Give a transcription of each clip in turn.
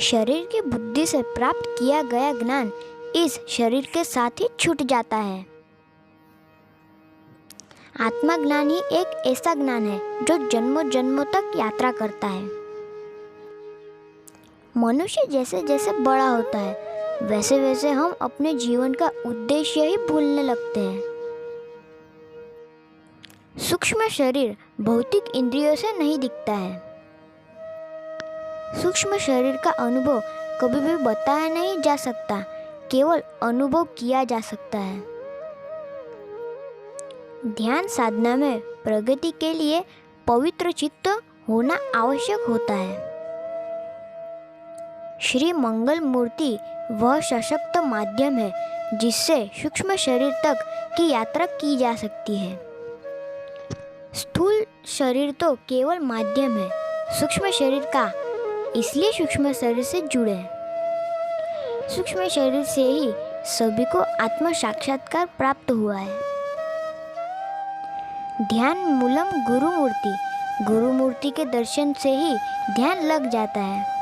शरीर की बुद्धि से प्राप्त किया गया ज्ञान इस शरीर के साथ ही छूट जाता है। आत्मा ज्ञान ही एक ऐसा ज्ञान है जो जन्मों जन्मों तक यात्रा करता है। मनुष्य जैसे जैसे बड़ा होता है वैसे वैसे हम अपने जीवन का उद्देश्य ही भूलने लगते हैं। सूक्ष्म शरीर भौतिक इंद्रियों से नहीं दिखता है। सूक्ष्म शरीर का अनुभव कभी भी बताया नहीं जा सकता, केवल अनुभव किया जा सकता है। ध्यान साधना में प्रगति के लिए पवित्र चित्त होना आवश्यक होता है। श्री मंगल मूर्ति वह सशक्त माध्यम है जिससे सूक्ष्म शरीर तक की यात्रा की जा सकती है। स्थूल शरीर तो केवल माध्यम है सूक्ष्म शरीर का, इसलिए सूक्ष्म शरीर से जुड़े। सूक्ष्म शरीर से ही सभी को आत्म साक्षात्कार प्राप्त हुआ है। ध्यान मूलम गुरुमूर्ति, गुरुमूर्ति के दर्शन से ही ध्यान लग जाता है।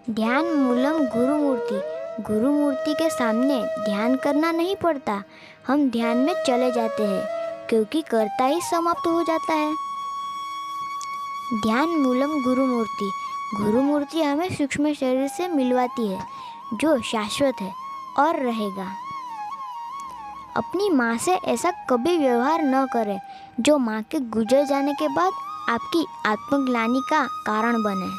ध्यान मूलम गुरुमूर्ति, गुरुमूर्ति के सामने ध्यान करना नहीं पड़ता, हम ध्यान में चले जाते हैं क्योंकि कर्ता ही समाप्त हो जाता है। ध्यान मूलम गुरुमूर्ति, गुरुमूर्ति हमें सूक्ष्म शरीर से मिलवाती है जो शाश्वत है और रहेगा। अपनी माँ से ऐसा कभी व्यवहार न करें जो माँ के गुजर जाने के बाद आपकी आत्मग्लानि का कारण बने।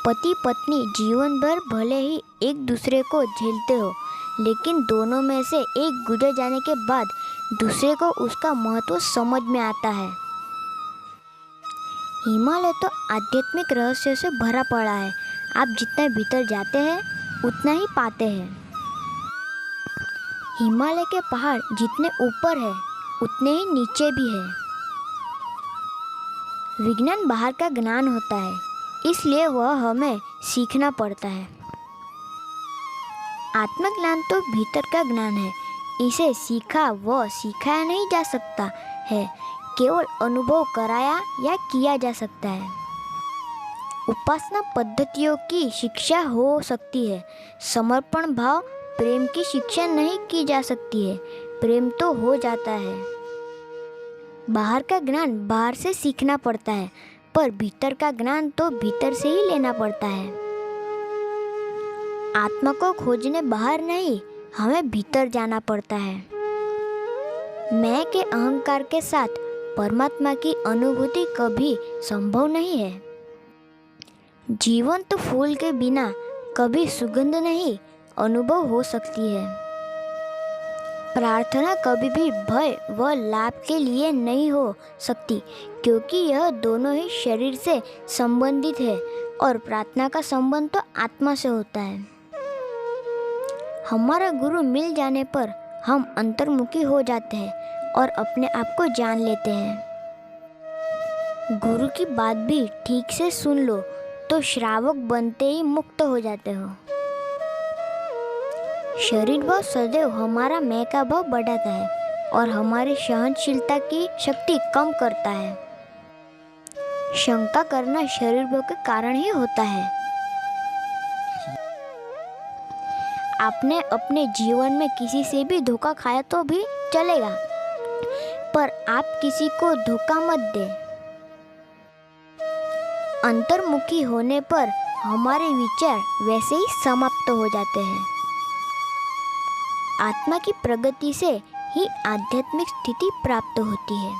पति पत्नी जीवन भर भले ही एक दूसरे को झेलते हो, लेकिन दोनों में से एक गुजर जाने के बाद दूसरे को उसका महत्व समझ में आता है। हिमालय तो आध्यात्मिक रहस्यों से भरा पड़ा है, आप जितना भीतर जाते हैं उतना ही पाते हैं। हिमालय के पहाड़ जितने ऊपर है उतने ही नीचे भी है। विज्ञान बाहर का ज्ञान होता है, इसलिए वह हमें सीखना पड़ता है। आत्मज्ञान तो भीतर का ज्ञान है, इसे सीखा व सिखाया नहीं जा सकता है, केवल अनुभव कराया या किया जा सकता है। उपासना पद्धतियों की शिक्षा हो सकती है, समर्पण भाव प्रेम की शिक्षा नहीं की जा सकती है, प्रेम तो हो जाता है। बाहर का ज्ञान बाहर से सीखना पड़ता है, पर भीतर का ज्ञान तो भीतर से ही लेना पड़ता है। आत्मा को खोजने बाहर नहीं, हमें भीतर जाना पड़ता है। मैं के अहंकार के साथ परमात्मा की अनुभूति कभी संभव नहीं है। जीवंत फूल के बिना कभी सुगंध नहीं अनुभव हो सकती है। प्रार्थना कभी भी भय व लाभ के लिए नहीं हो सकती, क्योंकि यह दोनों ही शरीर से संबंधित है और प्रार्थना का संबंध तो आत्मा से होता है। हमारा गुरु मिल जाने पर हम अंतर्मुखी हो जाते हैं और अपने आप को जान लेते हैं। गुरु की बात भी ठीक से सुन लो तो श्रावक बनते ही मुक्त हो जाते हो। शरीर भाव सदैव हमारा मैं का भाव बढ़ाता है और हमारी सहनशीलता की शक्ति कम करता है। शंका करना शरीर भाव के कारण ही होता है। आपने अपने जीवन में किसी से भी धोखा खाया तो भी चलेगा, पर आप किसी को धोखा मत दें। अंतर्मुखी होने पर हमारे विचार वैसे ही समाप्त हो जाते हैं। आत्मा की प्रगति से ही आध्यात्मिक स्थिति प्राप्त होती है।